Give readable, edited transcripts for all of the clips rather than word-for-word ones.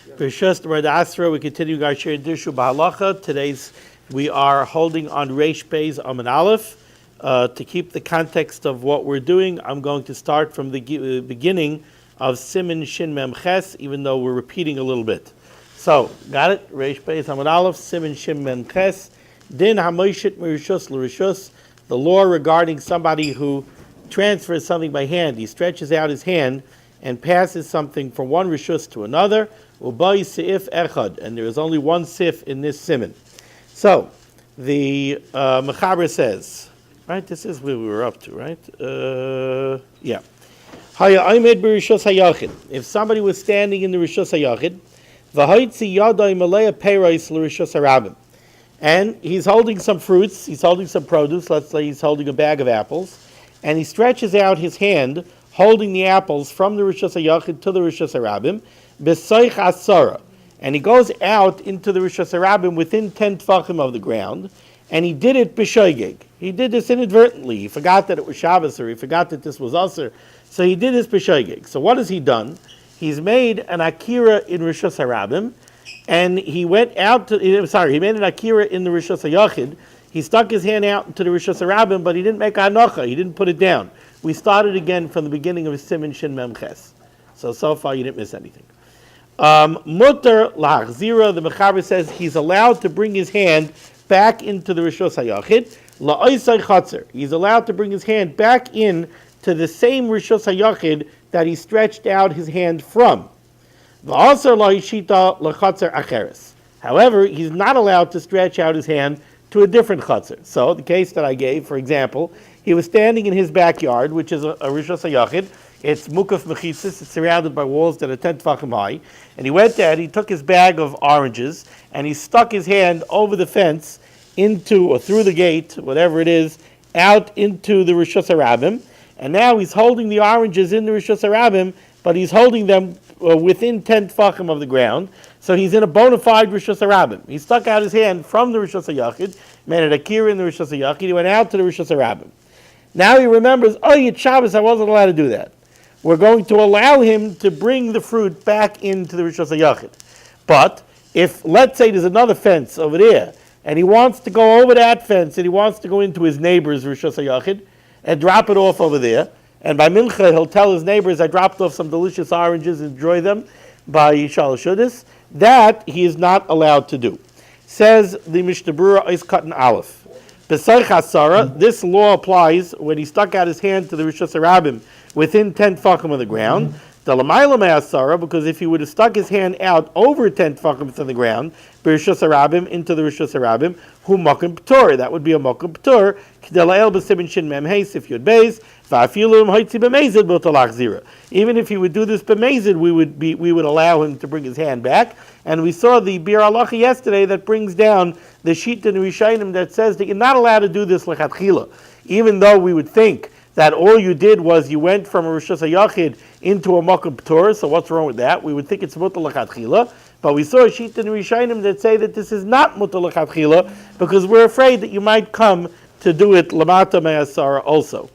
Berurah Word Asra, we continue our Shir Dirshu Bahalacha. Today's we are holding on Reish Beis Amin Aleph. To keep the context of what we're doing, I'm going to start from the beginning of Siman Shin Mem Ches, even though we're repeating a little bit. So, got it? Reish Beis Amin Aleph, Siman Shin Mem Ches. Din HaMoishit Mirishus L'Rishus. The law regarding somebody who transfers something by hand. He stretches out his hand and passes something from one rishus to another. Ubai Seif Echad, and there is only one Sif in this Siman. So, the Mechaber says, right? This is where we were up to, right? Yeah. If somebody was standing in the rishus hayachid, and he's holding some fruits, he's holding some produce. Let's say he's holding a bag of apples, and he stretches out his hand, holding the apples from the rishus hayachid to the rishus harabim. B'soich asara, and he goes out into the Rishus Harabim within 10 tfachim of the ground, and he did it b'shoigeg. He did this inadvertently. He forgot that it was Shabbos, or he forgot that this was Asr, so he did this b'shoigeg. So what has he done? He's made an akira in Rishus Harabim, and he went out to, he made an akira in the Rishus Hayachid. He stuck his hand out into the Rishus Harabim, but he didn't make a hanocha, he didn't put it down. We started again from the beginning of Siman Shin Mem Ches. So far you didn't miss anything. Mutter lachzira, the Mechaber says he's allowed to bring his hand back into the Rishus Hayachid. La'oisai chatzer, he's allowed to bring his hand back in to the same Rishus Hayachid that he stretched out his hand from. V'aser la'ishita la'chatzer acheres. However, he's not allowed to stretch out his hand to a different chatzer. So the case that I gave, for example, he was standing in his backyard, which is a Rishus Hayachid. It's mukaf mechitzis, it's surrounded by walls that are 10 tefachim high. And he went there, he took his bag of oranges, and he stuck his hand over the fence into, or through the gate, whatever it is, out into the Rishus Harabim. And now he's holding the oranges in the Rishus Harabim, but he's holding them within 10 tefachim of the ground. So he's in a bona fide Rishus Harabim. He stuck out his hand from the Rishus Hayachid, made an akira in the Rishus Hayachid, he went out to the Rishus Harabim. Now he remembers, it's Shabbos, I wasn't allowed to do that. We're going to allow him to bring the fruit back into the Rishus Hayachid. But if, let's say there's another fence over there, and he wants to go over that fence, and he wants to go into his neighbor's Rishus Hayachid, and drop it off over there, and by Mincha he'll tell his neighbors, I dropped off some delicious oranges, enjoy them, by Yishal Shudis, that he is not allowed to do. Says the Mishnah Berurah is cut in Aleph. B'soich asara, this law applies when he stuck out his hand to the Rishus Harabim within 10 tefachim of the ground. The l'mayla me'asara, because if he would have stuck his hand out over 10 tefachim to the ground, b'Rishus Harabim into the Rishus Harabim, hu makom p'tor, that would be a makom p'tor. K'dela'el b'simin shin mem heis if you'd beis, va'afilu ha'itzi b'mezid b'talach zira. Even if he would do this b'mezid, we would allow him to bring his hand back. And we saw the Bir Halacha yesterday that brings down the sheet in Rishayim that says that you're not allowed to do this lechatchila, even though we would think that all you did was you went from a Rishus Hayachid into a Makom P'tor, so what's wrong with that? We would think it's Mutar L'Chatchila, but we saw a sheet in Rishayim that say that this is not Mutar L'Chatchila, because we're afraid that you might come to do it Lamata Me'asara also.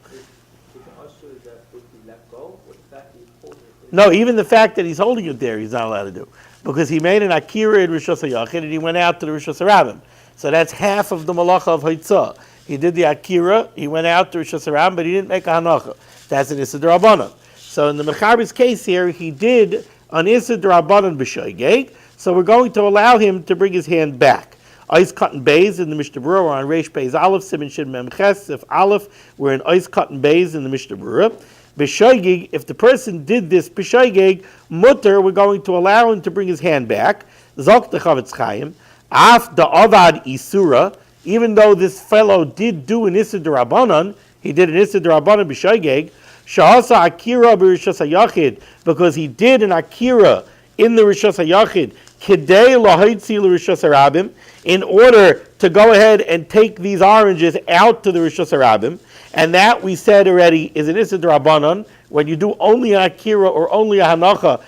No, even the fact that he's holding it there, he's not allowed to do, because he made an Akira in Rishus Hayachid and he went out to the Rishus Harabim. So that's half of the Malacha of Haitzah. He did the Akira, he went out to Rishus Harabim, but he didn't make a Hanocha. That's an Issa D'Rabbanan. So in the Mechaber's case here, he did an Issa D'Rabbanan b'shoigeg, so we're going to allow him to bring his hand back. Ice cotton bays in the Mishnah Berurah, we're on Reish Beis Aleph, Siman Shin Mem Ches, if Aleph, we're in ice cotton bays in the Mishnah Berurah. B'shoigeg, if the person did this b'shoigeg, mutter, we're going to allow him to bring his hand back. Zok the Chavetz Chaim, af da avad isura, even though this fellow did do an Issa D'Rabbanan, he did an Issa D'Rabbanan b'shoigeg, sha'asa akira b'Rishus Hayachid, because he did an akira in the Rishus Hayachid, kidei lahaitzi l'Rishus Harabim, in order to go ahead and take these oranges out to the Rishus Harabim, and that we said already is an Issa D'Rabbanan. When you do only an akira or only a hanacha,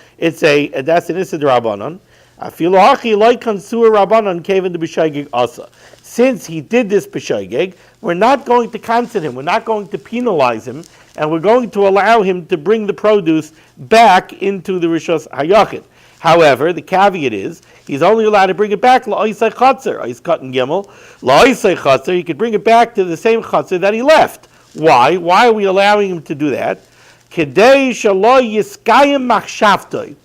that's an Issa D'Rabbanan. Afilu hachi like kansur Rabbanan kevan de b'shoigeg asa. Since he did this b'shoigeg, we're not going to cancel him, we're not going to penalize him, and we're going to allow him to bring the produce back into the Rishus Hayachid. However, the caveat is he's only allowed to bring it back la'isay chatzar. He's cutting gimel la'isay chatzar. He could bring it back to the same chatzar that he left. Why? Why are we allowing him to do that? Kedei shelo yiskayim machshavtoi.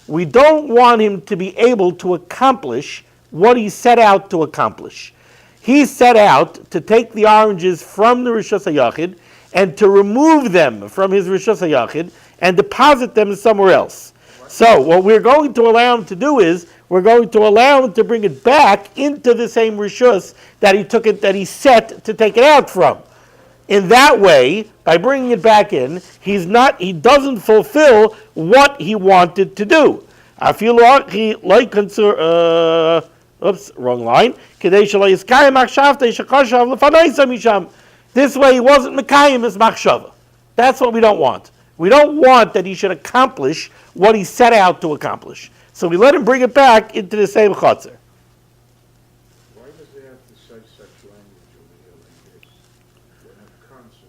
We don't want him to be able to accomplish what he set out to accomplish. He set out to take the oranges from the Rishus HaYachid and to remove them from his Rishus HaYachid and deposit them somewhere else. So what we're going to allow him to do is we're going to allow him to bring it back into the same Rishus that he set to take it out from. In that way, by bringing it back in, he doesn't fulfill what he wanted to do. I feel like oops, wrong line. This way he wasn't mekayim his machshava. That's what we don't want. We don't want that he should accomplish what he set out to accomplish. So we let him bring it back into the same chutzner. Why does he have to say such language over here like this? When it comes to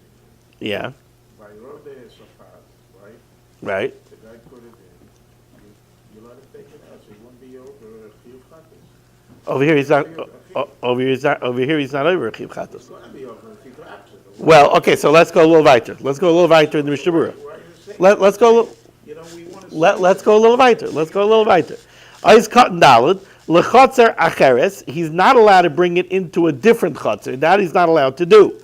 Yeah. by Rode is a part, right? Right. The guy put it in. You let him take it out, so he won't be over a few chatas. Over here he's not. Over here he's not over a chiv chatos. It's going to be over a few chatas. Well, okay, so let's go a little weiter. Let's go a little weiter in the Mishnah Berurah. Let's go. Let's go a little weiter. Let's go a little weiter. He's cutting daled lechotzer acheres. He's not allowed to bring it into a different chotzer. That he's not allowed to do.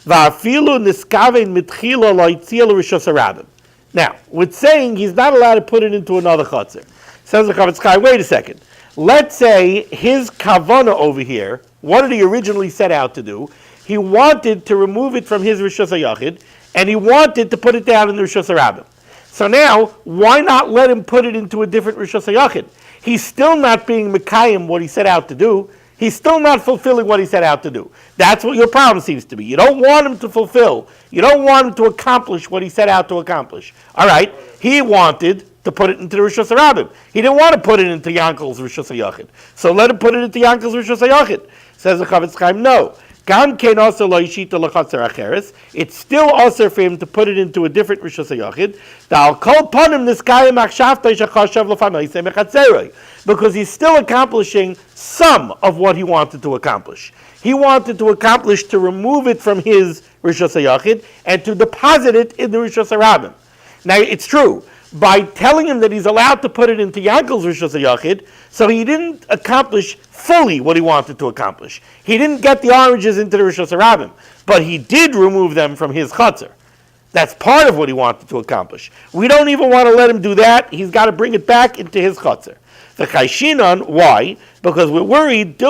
Va'afilu niskaven mitchila loitziel rishos harabim. Now, with saying he's not allowed to put it into another chotzer. Says the Chavetz Chaim, wait a second. Let's say his kavana over here, what did he originally set out to do? He wanted to remove it from his Rishus HaYachid, and he wanted to put it down in the Rishus HaRabim. So now, why not let him put it into a different Rishus HaYachid? He's still not being mekayim what he set out to do. He's still not fulfilling what he set out to do. That's what your problem seems to be. You don't want him to fulfill. You don't want him to accomplish what he set out to accomplish. All right, he wanted to put it into the Rishus HaRabim. He didn't want to put it into Yankel's Rishus HaYachid. So let him put it into Yankel's Rishus HaYachid. Says the Chavetz Chaim, no. It's still also for him to put it into a different Rishus HaYachid. Because he's still accomplishing some of what he wanted to accomplish. He wanted to accomplish to remove it from his Rishus HaYachid and to deposit it in the Rishus HaRabim. Now it's true. By telling him that he's allowed to put it into Yankel's Rishus HaYachid, so he didn't accomplish fully what he wanted to accomplish. He didn't get the oranges into the Rishus HaRabim, but he did remove them from his chutzner. That's part of what he wanted to accomplish. We don't even want to let him do that. He's got to bring it back into his chutzner. The chayshinan, why? Because we're worried.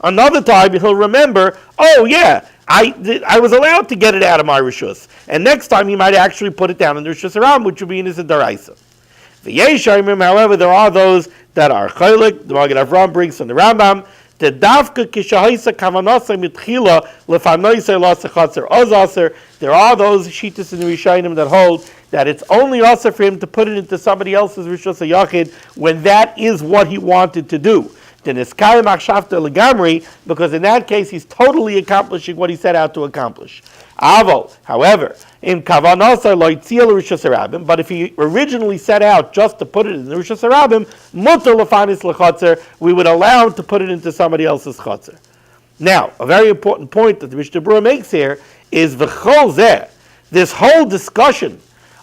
Another time he'll remember, oh yeah, I was allowed to get it out of my rishus, and next time he might actually put it down in the rishus haram, which would be in his daraisa. The yeshayim, however, there are those that are chaylik. The Magen Avraham brings from the Rambam. The davka kishahaisa kavanasa mitchila lefanoisay lasachatzer ozaser. There are those shittas in the Rishayim that hold that it's only also for him to put it into somebody else's Rishus HaYachid when that is what he wanted to do. Because in that case he's totally accomplishing what he set out to accomplish. Avo, however, in kavanasa loitziel Rishus HaRabim, but if he originally set out just to put it in the Rishus HaRabim, mutar lefanis lechatzer, we would allow him to put it into somebody else's chatzer. Now, a very important point that the Mishnah Berurah makes here is v'chol zeh, this whole discussion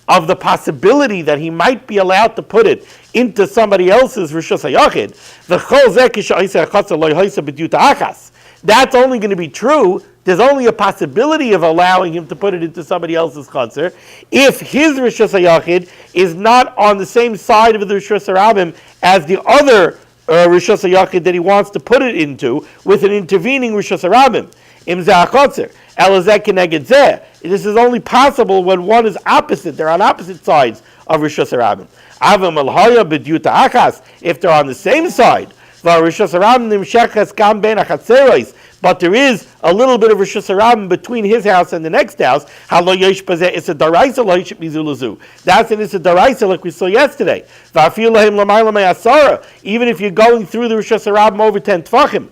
of the possibility that he might be allowed to put it into somebody else's Rishus HaYachid, v'chol zeh kisha'iseh chatzer lo yhoisa b'dyuta achas. That's only going to be true. There's only a possibility of allowing him to put it into somebody else's chutzner if his Rishus HaYachid is not on the same side of the Rishus HaRabim as the other Rishus HaYachid that he wants to put it into with an intervening Rishus HaRabim. Im zeh hachotzer, elazeh keneged zeh. This is only possible when one is opposite. They're on opposite sides of Rishus HaRabim. Avam alhaya b'dyuta achas. If they're on the same side, but there is a little bit of Rishus HaRabim between his house and the next house. It's a daraisa. That's an Issa daraisa like we saw yesterday. Even if you're going through the Rishus HaRabim over 10 tfachim,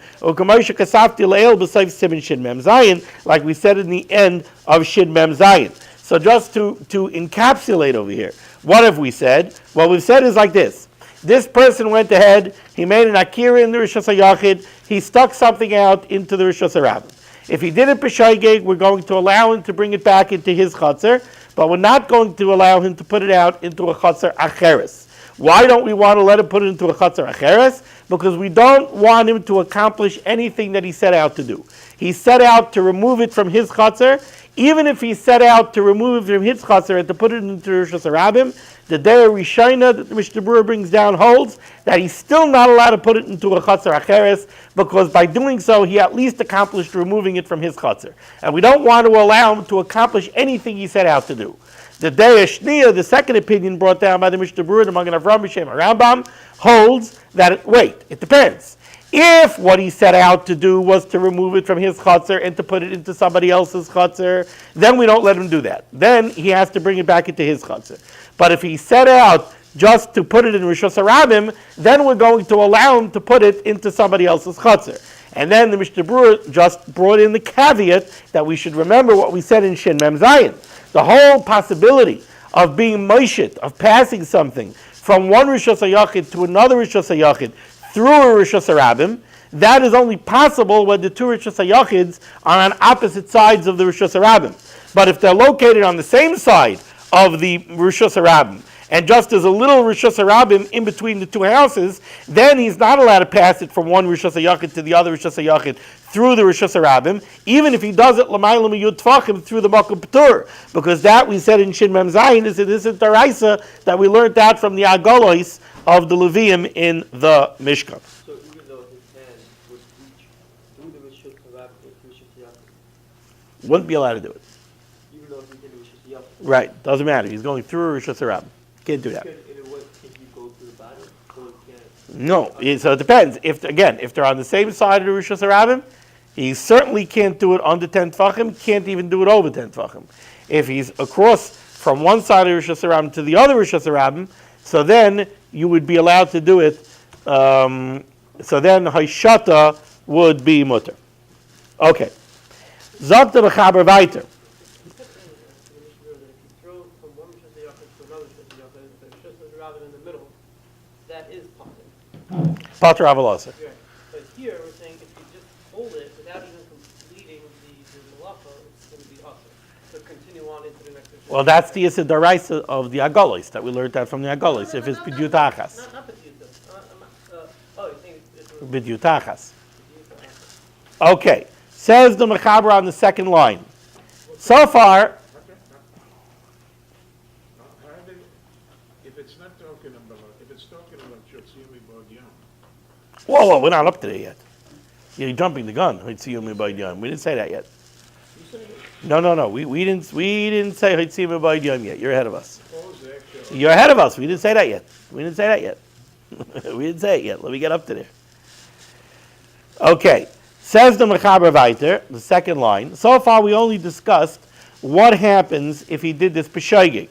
like we said in the end of Shid Mem Zayin. So just to encapsulate over here, What have we said? What we've said is like this. This person went ahead, he made an akira in the Rishus HaYachid, he stuck something out into the Rishus HaRabim. If he did it b'shoigeg, we're going to allow him to bring it back into his chutzner, but we're not going to allow him to put it out into a chutzner acheres. Why don't we want to let him put it into a chutzner acheres? Because we don't want him to accomplish anything that he set out to do. He set out to remove it from his chutzner. Even if he set out to remove it from his chutzner and to put it into Rishus HaRabim, the Dei Rishayna that the Mishnah Berurah brings down holds that he's still not allowed to put it into a chutzner acheres, because by doing so he at least accomplished removing it from his chutzner. And we don't want to allow him to accomplish anything he set out to do. The Dei Shniya, the second opinion brought down by the Mishnah Berurah, the Magen Avraham B'Shem Rambam, holds that, it depends. If what he set out to do was to remove it from his chutzner and to put it into somebody else's chutzner, then we don't let him do that. Then he has to bring it back into his chutzner. But if he set out just to put it in Rishus HaRabim, then we're going to allow him to put it into somebody else's chutzner. And then the Mishnah Berurah just brought in the caveat that we should remember what we said in Shin Mem Zayin. The whole possibility of being moishit, of passing something from one Rishus HaYachid to another Rishus HaYachid through a Rishus HaRabim, that is only possible when the two Rishus HaYachids are on opposite sides of the Rishus HaRabim. But if they're located on the same side of the Rishus HaRabim, and just as a little Rishus HaRabim in between the two houses, then he's not allowed to pass it from one Rishus HaYachid to the other Rishus HaYachid through the Rishus HaRabim, even if he does it l'mayla miyud tfachim through the Makom P'tur, because that we said in Shin Mem Zayin is this is Daraisa that we learned out from the Agolos of the Levium in the Mishkan. So even though his hand would reach through the Rishus HaRabim to Rishus HaYachid, Wouldn't be allowed to do it. even though he did Rishus HaYachid. Right, doesn't matter. He's going through a Rishus HaRabim. Can't do that. Can you go through the bottom? Or you can't? No, so it depends. If they're on the same side of the Rishus HaRabim, he certainly can't do it under 10 tefachim, can't even do it over 10 tefachim. If he's across from one side of the Rishus HaRabim to the other Rishus HaRabim, so then you would be allowed to do it, so then Haishata would be mutter. Okay. Zokta b'chaber weiter. That is possible. Pater Avalasa. Right. But here we're saying if you just hold it without even completing the malacha, it's going to be awesome. So continue on into the next issue. Well, that's the Yisod Daraisa of the Agolos that we learned that from the Agolos. If it's B'dyut Achas. Not B'dyut. Oh, you think it's B'dyut Achas. Okay. Says the Mechaber on the second line. So far, If it's not talking about, if it's talking about Yotziyumi B'Odiyam, whoa, we're not up to there yet. You're jumping the gun. Hitziyumi B'Odiyam. We didn't say that yet. No. We didn't say Hitziyumi B'Odiyam yet. You're ahead of us. You're ahead of us. We didn't say that yet. We didn't say it yet. Let me get up to there. Okay. Says the Mechaber Weiter, the second line. So far, we only discussed what happens if he did this b'shoigeg.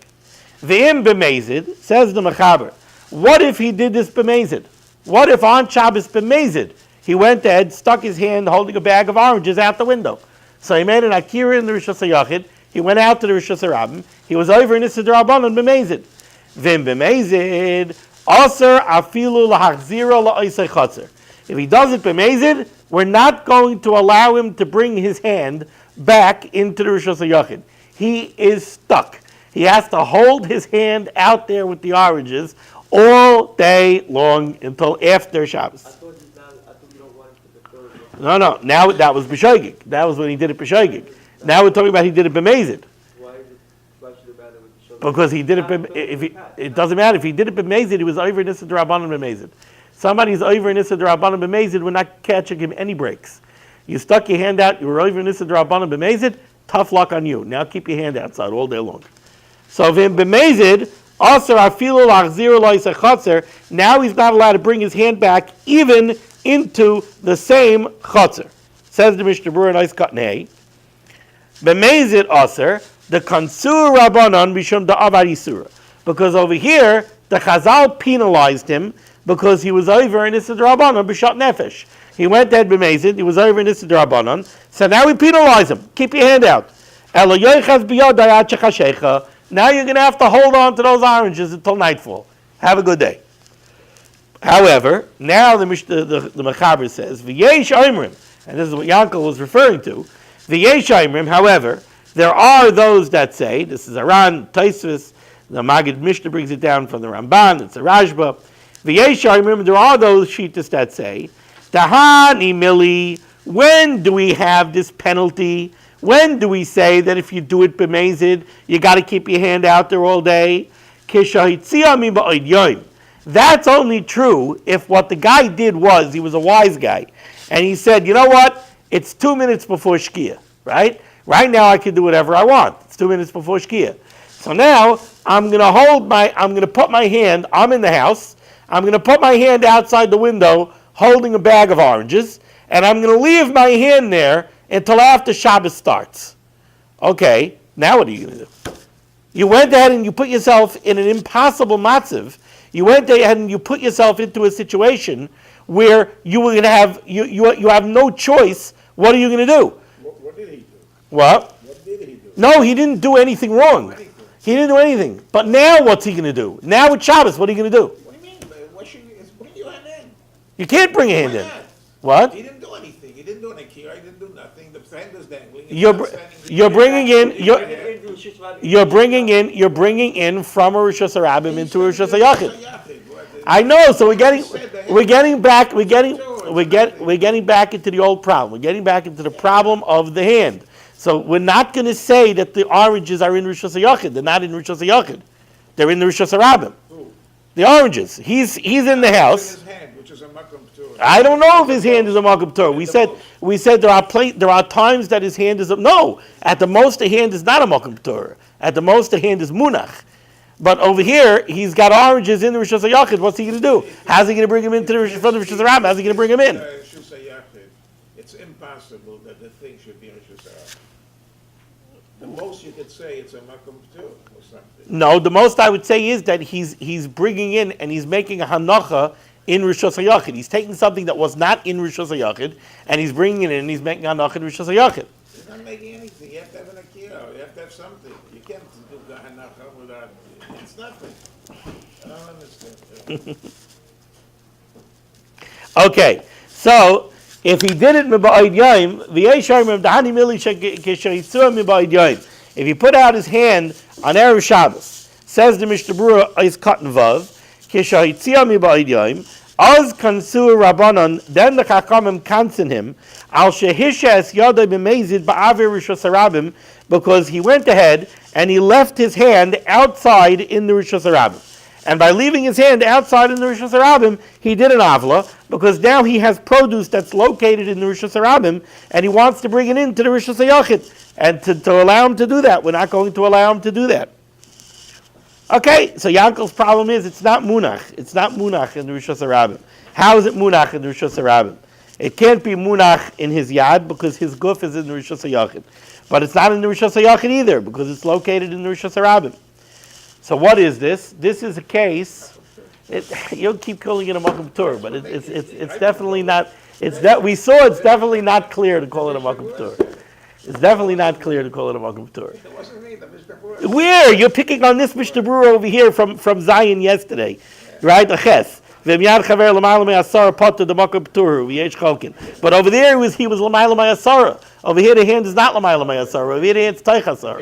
V'im b'mezid, says the Mechaber. What if he did this b'mezid? What if on Shabbos b'mezid he went ahead, stuck his hand holding a bag of oranges out the window? So he made an akira in the Rishus HaYachid. He went out to the Rishus HaRabim. He was over in Issa D'Rabbanan b'mezid. V'im b'mezid, aser afilu lahachzira la'isei chatzir. If he does it b'mezid, we're not going to allow him to bring his hand back into the Rishus HaYachid. He is stuck. He has to hold his hand out there with the oranges all day long until after Shabbos. I thought you don't want to defer. No. Now that was b'shoigeg. That was when he did it b'shoigeg. Now we're talking about he did it b'mezid. Why should it matter with the show? Because he did it. It doesn't matter if he did it b'mezid. He was over in Issa D'Rabbanan b'mezid. Somebody's over in Issa D'Rabbanan b'mezid. We're not catching him any breaks. You stuck your hand out. You were over in Issa D'Rabbanan b'mezid. Tough luck on you. Now keep your hand outside all day long. So v'im b'mezid aser afilu lachzir lo'isei chatzir. Now he's not allowed to bring his hand back even into the same chatzir. Says the Mishnah Berurah, nice cut nay. B'mezid aser the kansur rabbanon b'shum da'avad isura. Because over here the Chazal penalized him because he was over in Issa D'Rabbanan b'shat nefesh. He went dead b'mezid. He was over in Issa D'Rabbanan. So now we penalize him. Keep your hand out. Now you're going to have to hold on to those oranges until nightfall. Have a good day. However, now the Mechaber says, V'yesh Oimrim, and this is what Yankel was referring to, V'yesh Oimrim, however, there are those that say, this is Aran, Taisvis, the Maggid Mishnah brings it down from the Ramban, it's a Rashba, V'yesh Oimrim, there are those Shittas that say, Tahani Mili, when do we have this penalty? When do we say that if you do it b'mezid, you got to keep your hand out there all day? That's only true if what the guy did was, he was a wise guy, and he said, you know what, it's 2 minutes before Shkia, right? Right now I can do whatever I want. It's 2 minutes before Shkia. So now I'm going to put my hand, I'm in the house, I'm going to put my hand outside the window holding a bag of oranges, and I'm going to leave my hand there until after Shabbos starts. Okay, now what are you going to do? You went ahead and you put yourself in an impossible matziv. You went ahead and you put yourself into a situation where you were going to have you have no choice. What are you going to do? What did he do? What? What did he do? No, he didn't do anything wrong. He didn't do anything. But now what's he going to do? Now it's Shabbos. What are you going to do? What do you mean? What should you bring your hand in? You can't bring a hand Why in. not? What? He didn't do anything. He didn't do an akira. He didn't do nothing. The hand is dangling. You're bringing in from a Rishus Harabim into a Rishus Hayachid. I know. So we're getting back into the old problem. We're getting back into the problem of the hand. So we're not going to say that the oranges are in Rishus Hayachid. They're not in Rishus Hayachid. They're in the Rishus Harabim. The oranges. He's in the house. I don't know if his hand is a Makom Torah. We said there are times that his hand is no. At the most, the hand is not a Makom Torah. At the most, the hand is Munach. But over here, he's got oranges in the Rishus Hayachid. What's he going to do? How's he going to bring him into the Rishus Harabim? How's he going to bring him in? It's impossible that the thing should be Rishus Harabim. The most you could say it's a Makom Torah or something. No, the most I would say is that he's bringing in and he's making a hanacha in Rishus Hayachid. He's taking something that was not in Rishus Hayachid and he's bringing it in and he's making a hanacha in Rishus Hayachid. He's not making anything. You have to have an akira. You have to have something. You can't do the hanacha without. It's nothing. I don't understand. Okay, so if he did it miba'id yaim, v'yesharmim dahani mili shekishayitzua miba'id yaim. If he put out his hand on Erev Shabbos, says the Mishnah Berurah is cotton vav, kishayitzia miba'id yaim, az kansu rabbanon, then the chachamim kansen him, al shehisha es yadai b'mezid ba'avir Rishus Harabim, because he went ahead and he left his hand outside in the Rishus Harabim. And by leaving his hand outside in the Rishus Harabim, he did an avla, because now he has produce that's located in the Rishus Harabim, and he wants to bring it into the Rishus Hayachid. And to allow him to do that, we're not going to allow him to do that. Okay, so Yankel's problem is it's not munach. It's not munach in the Rishus Harabim. How is it munach in the Rishus Harabim? It can't be munach in his yad because his guf is in the Rishus Hayachid. But it's not in the Rishus Hayachid either because it's located in the Rishus Harabim. So what is this? This is a case. You'll keep calling it a Makom Torah, but it's definitely not. We saw it's definitely not clear to call it a Makom Torah. It's definitely not clear to call it a Makom Torah. It wasn't me, the Mishnah Berurah. Where? You're picking on this Mishnah Berurah over here from Zion yesterday. Right? A ches. But over there he was l'mayla ma'asara. Over here the hand is not l'mayla ma'asara. Over here the hand is teichasara.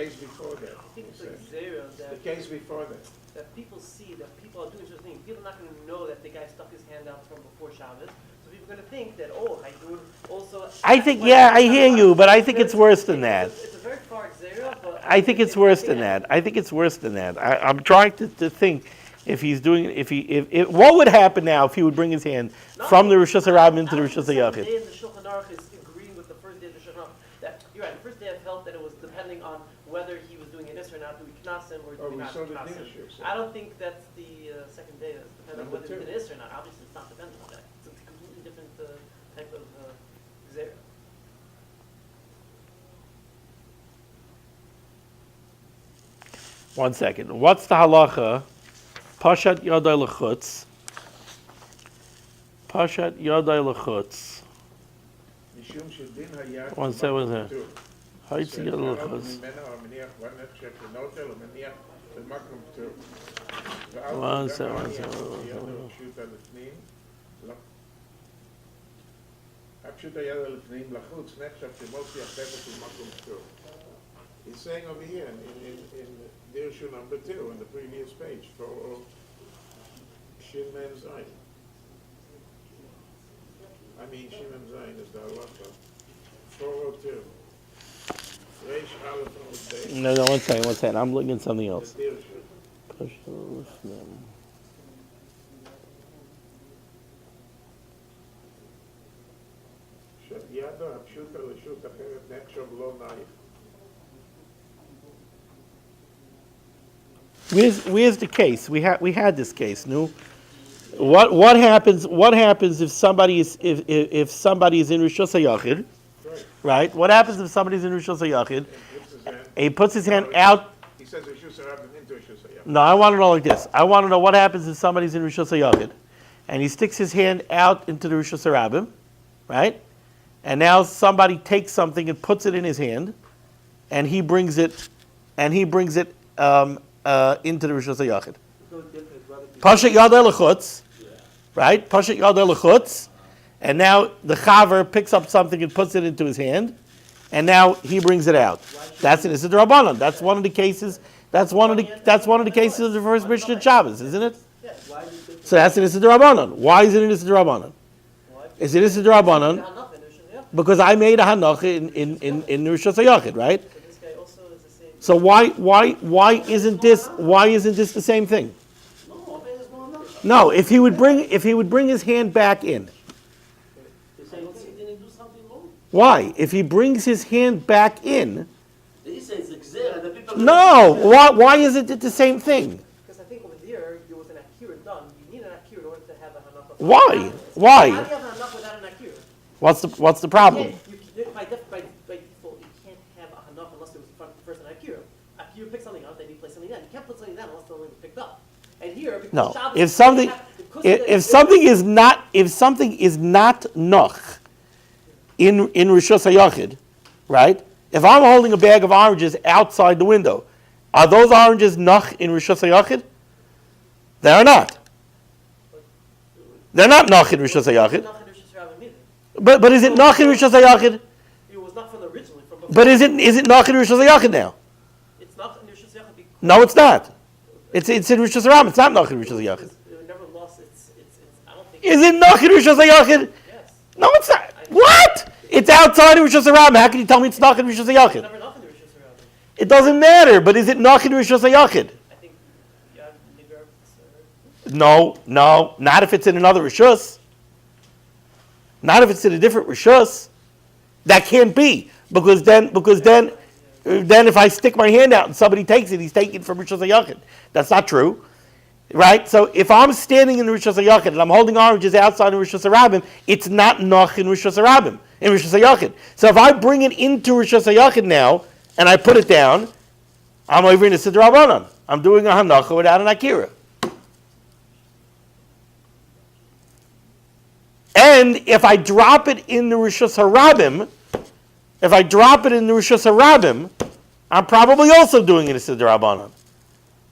The case before that. That people see that people are doing such things. People are not going to know that the guy stuck his hand out from before Shabbos. So people are going to think that, I do it also. I think, I hear you, but I think it's worse than that. It's a very far example, but I think it's worse than that. I'm trying to think if he's doing, if what would happen now if he would bring his hand from the Rishus Harabim into the Rishus Hayachid? The Shulchan Aruch is agreeing with the first day of the Shulchan Aruch. That you're right. The first day I felt that it was depending on whether he was doing this or not. Do we knas him or do we not knas him? I don't think that's the second day. That's depending on whether he did this or not. Obviously, it's not dependent on that. It's a completely different type of xera. One second. What's the halacha? Pashat yadai lechutz. Pashat yadai lechutz. One second. Haitzi yadai lechutz. Makom too. One second. הפשוט היד לפנים לחוץ, נחשב שמוציא החפץ במקום טוב. He's saying over here in Dirshul number 2 on the previous page for Siman Zayin. I mean Siman Zayin is the halacha. 402. Reish Aleph on the No, one second. I'm looking at something else. Dirshul. ידו הפשוטה לשות אחרת נחשב לא נייך. Where's the case? We had this case. No, what happens if somebody is if somebody is in Rishus HaYachid, right? What happens if somebody is in Rishus HaYachid? He puts his hand out. He says Rishus HaRabim into Rishus HaYachid. No, I want to know like this. I want to know what happens if somebody's in Rishus HaYachid, and he sticks his hand out into the Rishus HaRabim, right? And now somebody takes something and puts it in his hand, and he brings it into the Rishus HaYachid. Pashat Yadeh L'chutz, right? Pashat Yadeh L'chutz, and now the Chaver picks up something and puts it into his hand, and now he brings it out. That's an Issa D'Rabbanan. That's one of the cases. That's one of the cases of the first Mishnah Shabbos, isn't it? So that's an Issa D'Rabbanan. Why is it an Issa D'Rabbanan? Is it Issa D'Rabbanan? Because I made a hanocha in Rishus HaYachid, right? So why isn't this the same thing? No, if he would bring his hand back in. Why? If he brings his hand back in. No, why isn't it the same thing? Because I think over there was an akira done. You need an akira in order to have a hanacha. Why? How do you have a hanacha without an akira? What's the problem? By default, you can't have a hanaf unless there was first an akira. Akira picks something up, then you place something down. You can't put something down unless something was picked up. And here, because No. Shabbos, If something is not noch in Rishus HaYachid, right? If I'm holding a bag of oranges outside the window, are those oranges noch in Rishus HaYachid? They are not. They're not noch in Rishus HaYachid. But is it noch in Rishus HaYachid? It was not from the originally. From before. But is it noch in Rishus HaYachid now? It's not in Rishus HaYachid because No, it's not. It's in Rishus HaRabim. It's not noch in Rishus HaYachid. it never lost its I don't think. Is it noch in Rishus HaYachid? Yes. No, it's not. What? It's outside of Rishus HaRabim. How can you tell me it's noch in Rishus It's HaYachid? never not in the Rishus HaRabim. It doesn't matter. But is it noch in Rishus HaYachid? I think, yeah, maybe No, not if it's in another Rishus. Not if it's in a different Rishus. That can't be. Because then if I stick my hand out and somebody takes it, he's taking it from Rishus HaYachid. That's not true. Right? So if I'm standing in the Rishus HaYachid and I'm holding oranges outside of Rishus HaRabim, it's not noch in Rishus HaRabim, in Rishus HaYachid. So if I bring it into Rishus HaYachid now and I put it down, I'm over in a Siddur Rabbanan. I'm doing a hanacha without an akira. And if I drop it in the Rishus HaRabim, I'm probably also doing it a Siddur Rabbanan.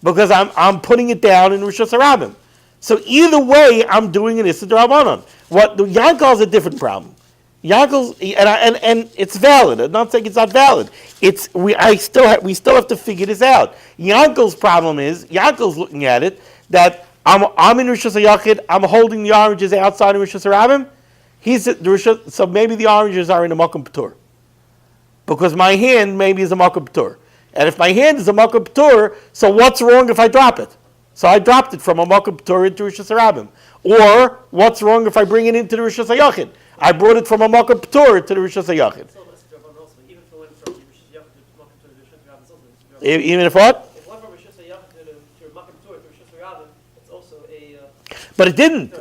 Because I'm putting it down in Rishus HaRabim. So either way, I'm doing an Issa D'Rabbanan. What the Yankel is a different problem. Yankel's and it's valid. I'm not saying it's not valid. We still have to figure this out. Yankel's problem is Yankel's looking at it that I'm in Rishus HaYachid. I'm holding the oranges outside of Rishus HaRabim. He's at the Rishus, so maybe the oranges are in a Makom P'tur. Because my hand maybe is a Makom P'tur. And if my hand is a Makom P'tur, so what's wrong if I drop it? So I dropped it from a Makom P'tur into Rishus HaRabim. Or what's wrong if I bring it into the Rishus HaYachid? I brought it from a Makom P'tur to the Rishus HaYachid. Even if it went from Rishus HaYachid to Rishus HaRabim, it's also a Even if what? If it went from Rishus HaYachid to Makom P'tur to Rishus HaRabim, it's also a... But it didn't.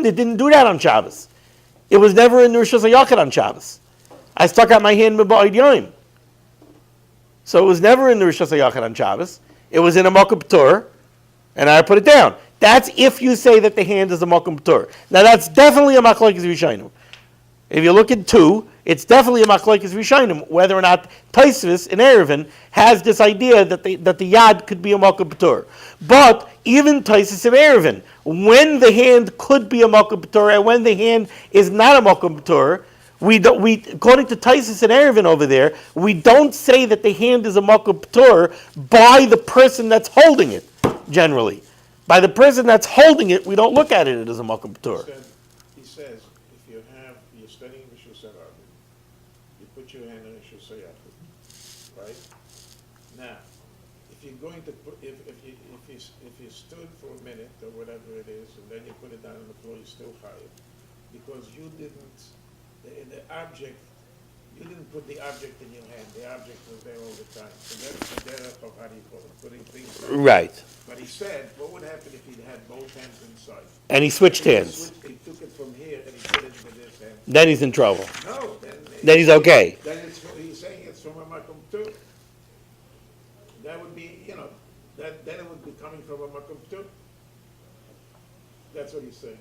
It didn't do that on Shabbos. It was never in the Rishus HaYachid on Shabbos. I stuck out my hand with Ba'id Yoim. So it was never in the Rishus HaYachid on Shabbos. It was in a Makom P'tur, and I put it down. That's if you say that the hand is a Makom P'tur. Now that's definitely a Machlokes Rishonim. If you look at 2, it's definitely a machlokes rishonim whether or not Tosfos in Eruvin has this idea that the yad could be a makom patur. But even Tosfos of Eruvin, when the hand could be a makom patur and when the hand is not a makom patur, we according to Tosfos and Eruvin over there, we don't say that the hand is a makom patur by the person that's holding it. Generally, by the person that's holding it, we don't look at it as a makom patur. He says, if you're studying Rishus Harabim, you put your hand on Rishus Hayachid, right? Now, if you're going to put, if you stood for a minute or whatever it is, and then you put it down on the floor, you're still chayav, because you didn't, the object, you didn't put the object in your hand. The object was there all the time. So that's the derech of, how do you call it, putting things down. Right. But he said, what would happen if he had both hands inside? And he switched hands. He took it from here and he put it into this hand. Then he's in trouble. No, Then he's okay. Then he's saying it's from a makom too. That would be, then it would be coming from a makom too. That's what he's saying.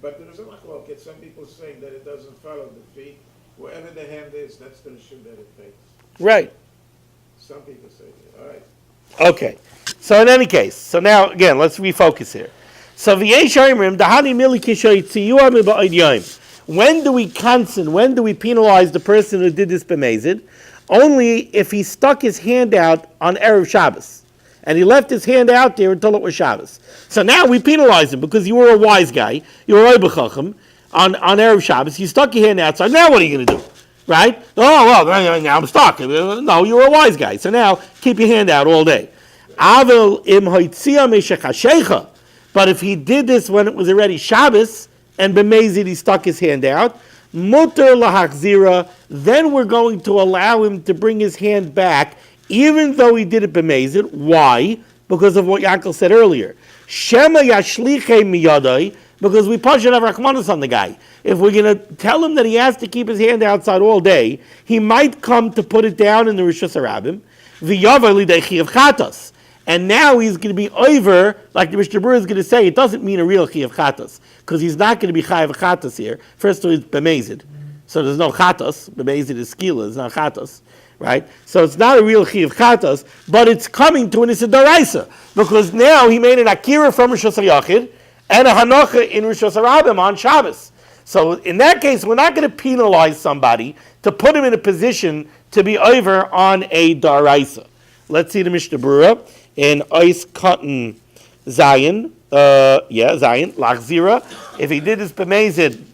But there is a machlokes. Some people saying that it doesn't follow the feet. Wherever the hand is, that's the issue that it takes. Right. Some people say that. All right. Okay. So in any case, so now again, let's refocus here. So when do we penalize the person who did this b'mezid? Only if he stuck his hand out on Erev Shabbos. And he left his hand out there until it was Shabbos. So now we penalize him because you were a wise guy. You were a B'chacham on Erev Shabbos. You stuck your hand outside. Now what are you going to do? Right? Oh, well, now I'm stuck. No, you were a wise guy. So now keep your hand out all day. But if he did this when it was already Shabbos and b'mezid he stuck his hand out, muter lahachzira, then we're going to allow him to bring his hand back even though he did it b'mezid. Why? Because of what Yankel said earlier. Shema yashlichei miyadai, because we should have rachmanis on the guy. If we're going to tell him that he has to keep his hand outside all day, he might come to put it down in the Rishus Harabim, v'yava lidei chiyav chatas. And now he's going to be over, like the Mishnah Berurah is going to say, it doesn't mean a real chiyav chatas, because he's not going to be chayav chatas here. First of all, it's b'mezid. So there's no chatas. B'mezid is skila, it's not chatas. Right? So it's not a real chiyav chatas, but it's coming to an issa d'oraisa, because now he made an akira from Rishus Hayachid and a hanocha in Rishus Harabim on Shabbos. So in that case, we're not going to penalize somebody to put him in a position to be over on a d'oraisa. Let's see the Mishnah Berurah in Ois Cotton Zion. Zion, Lachzira. If he did this b'mezid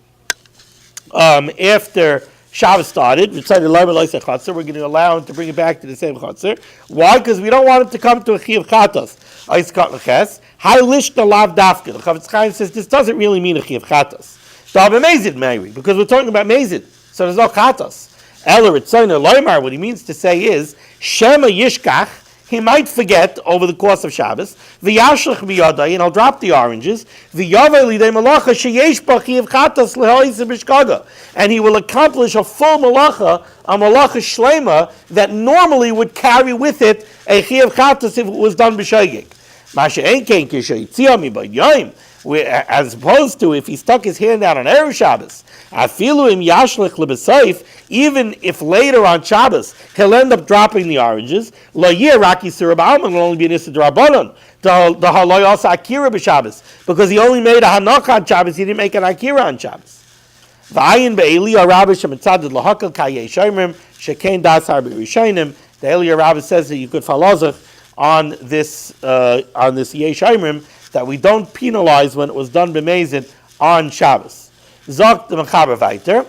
after Shabbos started, we're going to allow him to bring it back to the same chutzner. Why? Because we don't want him to come to a chiyav chatas. Ois Cotton Ches. Hai lishna lav dafka. The Chavetz Chaim says this doesn't really mean a chiyav chatas. Da'al b'mezid, maybe, because we're talking about mezid, so there's no chatas. Eller Ritzoner Loimar, what he means to say is, Shema Yishkach, he might forget over the course of Shabbos, V'yashlach miyadai, and I'll drop the oranges, V'yavei lidei malacha sheyesh b'chiyav chatas lehoisim b'shkaga, and he will accomplish a full malacha, a malacha shlema, that normally would carry with it a chiyav chatas if it was done b'shogeg. Masha ein kein kishayitzia mi b'yayim, as opposed to if he stuck his hand out on Erev Shabbos, afilu im yashlech lebeseif, even if later on Shabbos he'll end up dropping the oranges, lo yeh raki surabam, will only be an issa d'rabbanan. The haloi also akira b'Shabbos, because he only made a hanocha on Shabbos, he didn't make an akira on Shabbos. V'ayin be'eli arabish shemitzadid lahakal kayei shoymrim shekain das har b'rishayim. The Eli Rabbah says that you could falazach on this Yeshayimrim, that we don't penalize when it was done b'mezid on Shabbos. Zok the Mechaber Vayter.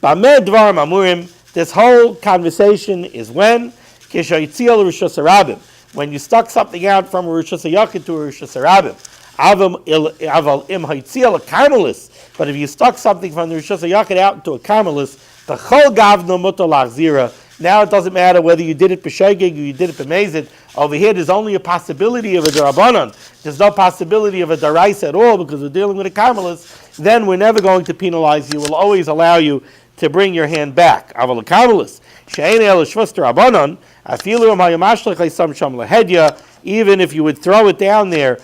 B'ameh dvarim amurim. This whole conversation is when kishayitzil Rishus Harabim, when you stuck something out from a Rishus Hayachid to a Rishus Harabim. Aval im hayitzil a karmelis. But if you stuck something from the Rishus Hayachid out into a karmelis, the chol gavno mutar lachzira. Now it doesn't matter whether you did it b'shogeg or you did it b'mezid. Over here, there's only a possibility of a d'rabbanan. There's no possibility of a d'oraisa at all, because we're dealing with a karmelis. Then we're never going to penalize you. We'll always allow you to bring your hand back. Aval karmelis she'ein el shvus d'rabbanan afilu am hayamashlech leisam sham lehedya. Even if you would throw it down there,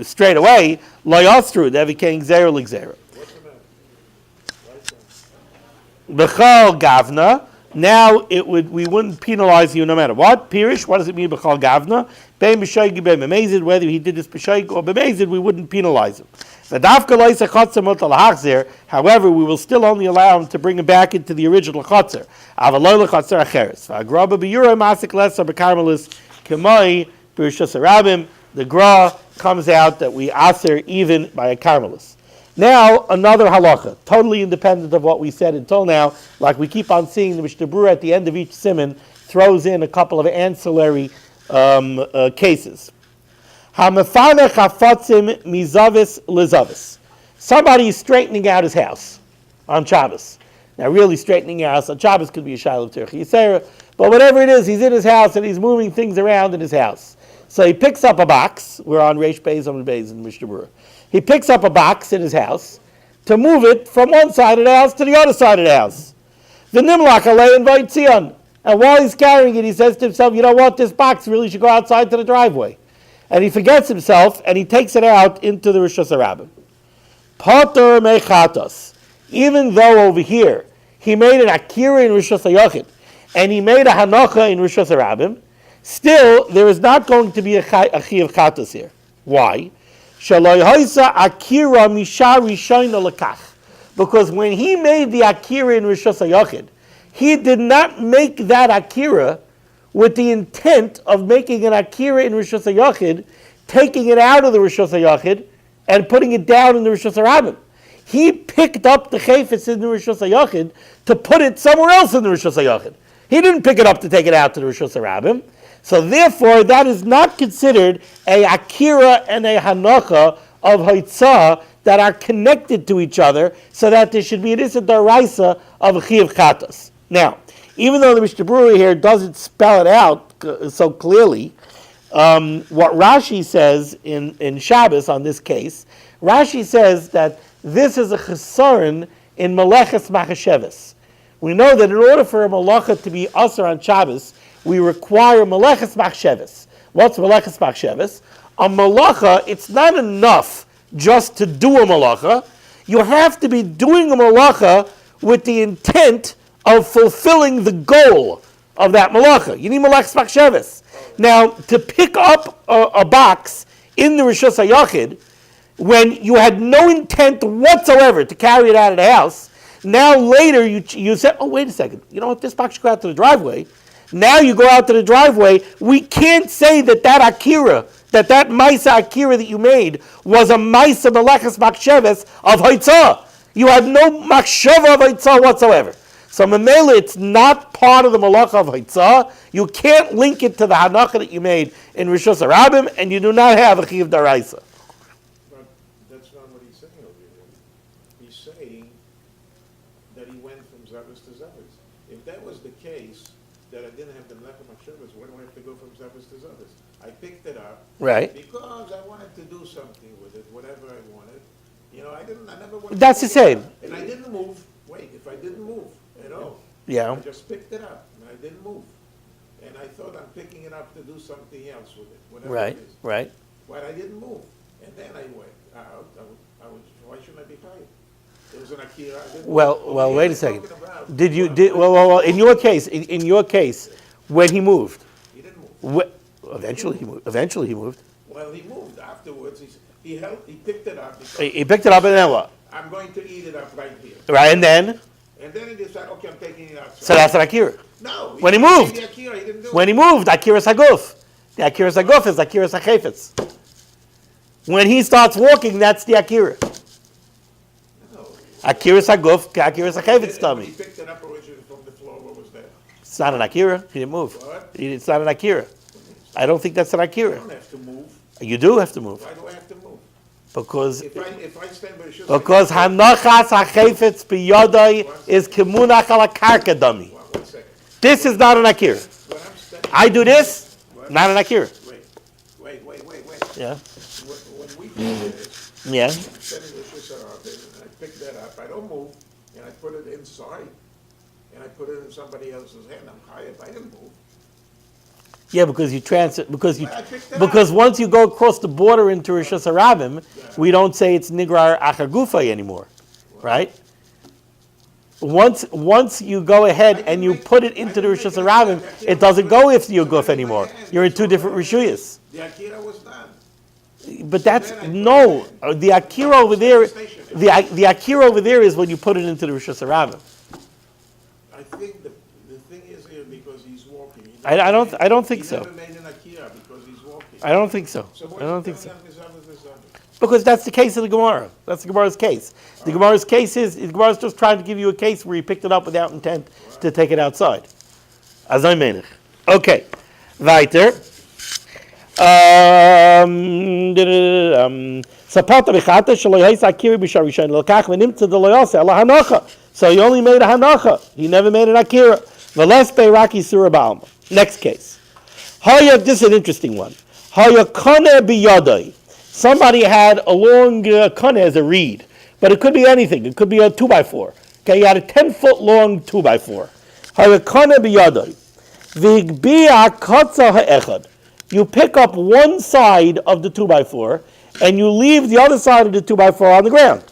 straight away, lo yastru devi kein gzera l'gzera. B'chal gavna. Now we wouldn't penalize you no matter what. Pirish, what does it mean b'chal gavna? Bein b'shoig bein b'mezid, whether he did this b'shoig or b'mezid, we wouldn't penalize him. However, we will still only allow him to bring him back into the original chotzer. The gra comes out that we aser even by a carmelis. Now, another halacha, totally independent of what we said until now, like we keep on seeing the Mishnah Berurah at the end of each Siman throws in a couple of ancillary cases. Hamafanech hafotzim mizavis lizavis. Somebody is straightening out his house on Shabbos. Now, really straightening your house on Shabbos could be a shiloh of Tirchi Yisera, but whatever it is, he's in his house and he's moving things around in his house. So he picks up a box. We're on Reish Beis Amud Beis in Mishnah Berurah. He picks up a box in his house to move it from one side of the house to the other side of the house. The nimlach alei and vaytzion. And while he's carrying it, he says to himself, you know what, this box really should go outside to the driveway. And he forgets himself, and he takes it out into the Rosh Hashanah. Potter mechatos. Even though over here, he made an akira in Rosh Hashanah, and he made a hanocha in Rosh Hashanah, still, there is not going to be a chi of chatos here. Why? Because when he made the akira in Rosh Hashanah, he did not make that akira with the intent of making an akira in Rosh Hashanah, taking it out of the Rosh Hashanah and putting it down in the Rosh Hashanah. He picked up the chayfetz in the Rosh Hashanah to put it somewhere else in the Rosh Hashanah. He didn't pick it up to take it out to the Rosh Hashanah. So therefore, that is not considered a akira and a hanocha of haitzah that are connected to each other, so that there should be an issa d'oraisa of a chiyuv chatas. Now, even though the Mishnah Berurah here doesn't spell it out so clearly, what Rashi says in Shabbos on this case, Rashi says that this is a chesaron in meleches machasheves. We know that in order for a malacha to be asur on Shabbos, we require meleches machsheves. What's meleches machsheves? A malacha, it's not enough just to do a malacha. You have to be doing a malacha with the intent of fulfilling the goal of that malacha. You need meleches machsheves. Now, to pick up a box in the Rosh Hashanah when you had no intent whatsoever to carry it out of the house, now later you said, oh, wait a second, you know what, this box should go out to the driveway. Now you go out to the driveway, we can't say that akira, that maisa akira that you made was a maisa meleches machsheves of haitzah. You had no machshava of haitzah whatsoever. So memela, it's not part of the malacha of haitzah. You can't link it to the hanacha that you made in Rosh Hashanah, and you do not have a chiyuv d'oraisa. But that's not what he's saying over here. He's saying that he went from Zavis to Zavis. If that was the case, that I didn't have the mlechem machshavas, why do I have to go from Zavis to Zavis? I picked it up, right? Because I wanted to do something with it, whatever I wanted. You know, I never wanted. That's the same. And I didn't move. Wait, if I didn't move at all, yeah, I just picked it up and I didn't move, and I thought I'm picking it up to do something else with it, whatever right, it is. Right. But I didn't move, and then I went out. Why shouldn't I be tired? It was an akira. Well, wait a second. Well, in your case, when he moved, he didn't move. Eventually he moved. Well, he moved afterwards. He picked it up. He picked it up, and then what? I'm going to eat it up right here. Right, and then? And then he decided, okay, I'm taking it outside. So that's an akira. No. When he moved. The akira, he didn't do when it. he moved, akira saguf. The akira saguf is akira sachefetz. When he starts walking, that's the akira. No. Akira saguf, akira sachefetz When tummy. he picked it up originally from the floor, what was there? It's not an akira. He didn't move. What? It's not an akira. I don't think that's an I akira. don't have to move. You do have to move. Why do I have to move? Because If I stand by the shoes, hanachas hachefetz biyodai is kimunach ala karka dummy. One second. This is not an akira. When I'm standing, I do this, not an akira. Wait. Yeah. When we do this, Yeah. I'm standing with the shoes and I pick that up. I don't move, and I put it inside, and I put it in somebody else's hand. I'm hired. I didn't move. Yeah, because you transit because up. once you go across the border into Rosh Hashanah, we don't say it's nigrar achagufa anymore, right? Once you go ahead and you put it into the Rishus Harabim, it doesn't go if you goof anymore. You're in two different Rishuyas. The Akira was done. But that's no. The Akira over there. The Akira over there is when you put it into the Rishus Harabim. I think the thing is here because he's walking. I don't think so. He never made an Akira because he's walking. I don't think so. So I don't think so. so. Because that's the case of the Gemara. That's the Gemara's case. The Gemara's case is, the Gemara's just trying to give you a case where he picked it up without intent to take it outside. As I mean it. Okay. Weiter. So he only made a hanacha. He never made an akira. Next case. This is an interesting one. Somebody had a long kone as a reed, but it could be anything. It could be a 2x4. Okay, you had a 10-foot long 2x4. You pick up one side of the 2x4 and you leave the other side of the 2x4 on the ground.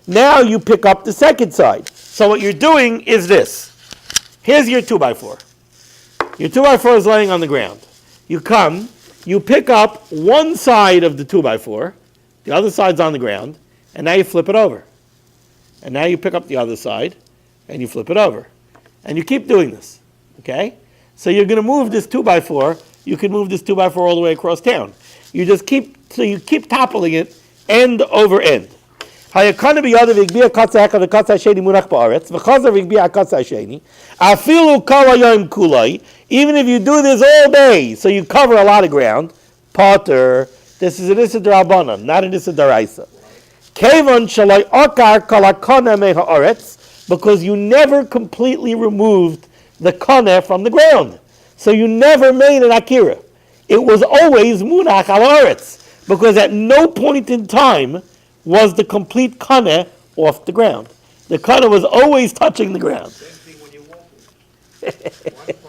Now you pick up the second side. So what you're doing is this. Here's your 2x4. Your 2x4 is laying on the ground. You come, you pick up one side of the 2x4, the other side's on the ground, and now you flip it over. And now you pick up the other side, and you flip it over. And you keep doing this, okay? So you're going to move this 2x4, you can move this 2x4 all the way across town. You keep toppling it end over end. Even if you do this all day, so you cover a lot of ground, Potter, this is an Issa D'Rabbanan, not an Issa D'Oraisa. Because you never completely removed the kone from the ground. So you never made an akira. It was always munach al haaretz, because at no point in time was the complete kone off the ground. The kone was always touching the ground. Same thing when you're walking. One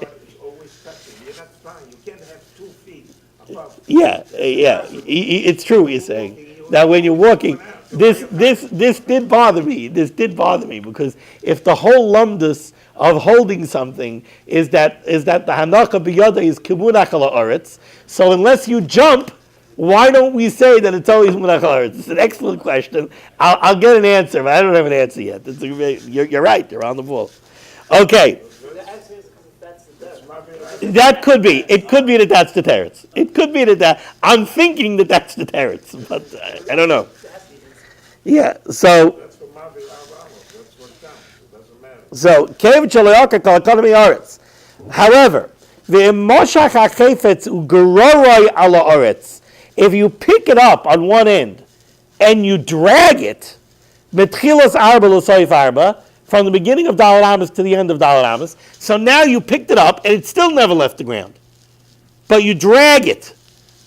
part is always touching. You're not fine. You can't have 2 feet above. Yeah. It's true. You're saying that when you're walking, this did bother me. This did bother me because if the whole lumdus of holding something is that the hanaka biyada is kimunach ala aretz, so unless you jump, why don't we say that it's always munach ala aretz? It's an excellent question. I'll get an answer, but I don't have an answer yet. You're right. You're on the ball. Okay. That could be. It could be that that's the teretz. It could be that I'm thinking that that's the teretz, but I don't know. Yeah. So. That's for Mavi Ramos. That's what counts. It doesn't matter. So kev chaleaka kalakanami aretz. However, ve'imoshach hachefetz ugeroroi ala aretz. If you pick it up on one end and you drag it, betchilas arba l'soif arba, from the beginning of Daled Amos to the end of Daled Amos. So now you picked it up and it still never left the ground. But you drag it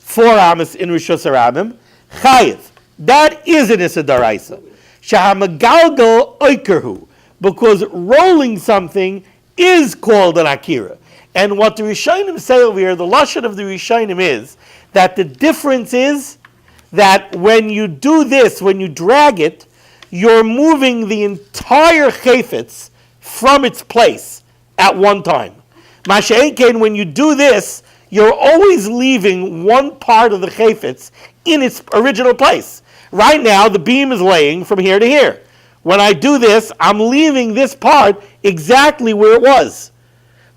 4 Amos in Rishus Harabim, chayiv. That is an Issa D'Oraisa. Shahamagalgal oikerhu. Because rolling something is called an akira. And what the Rishonim say over here, the lashon of the Rishonim is that the difference is that when you do this, when you drag it, you're moving the entire chayfetz from its place at one time. Masha'enkein, when you do this, you're always leaving one part of the chayfetz in its original place. Right now, the beam is laying from here to here. When I do this, I'm leaving this part exactly where it was.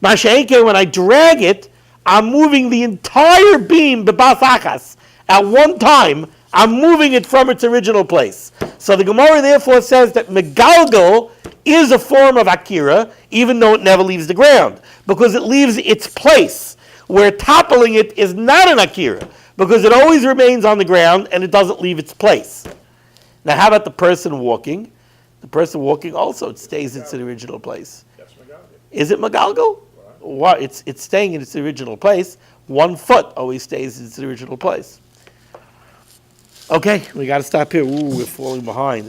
Masha'enkein, when I drag it, I'm moving the entire beam b'bas achas at one time. I'm moving it from its original place. So the Gemara therefore says that megalgal is a form of akira, even though it never leaves the ground, because it leaves its place. Where toppling it is not an akira, because it always remains on the ground and it doesn't leave its place. Now, how about the person walking? The person walking also, it stays in its original place. That's Megalgal. Is it megalgal? What? It's staying in its original place. 1 foot always stays in its original place. Okay, we got to stop here. Ooh, we're falling behind.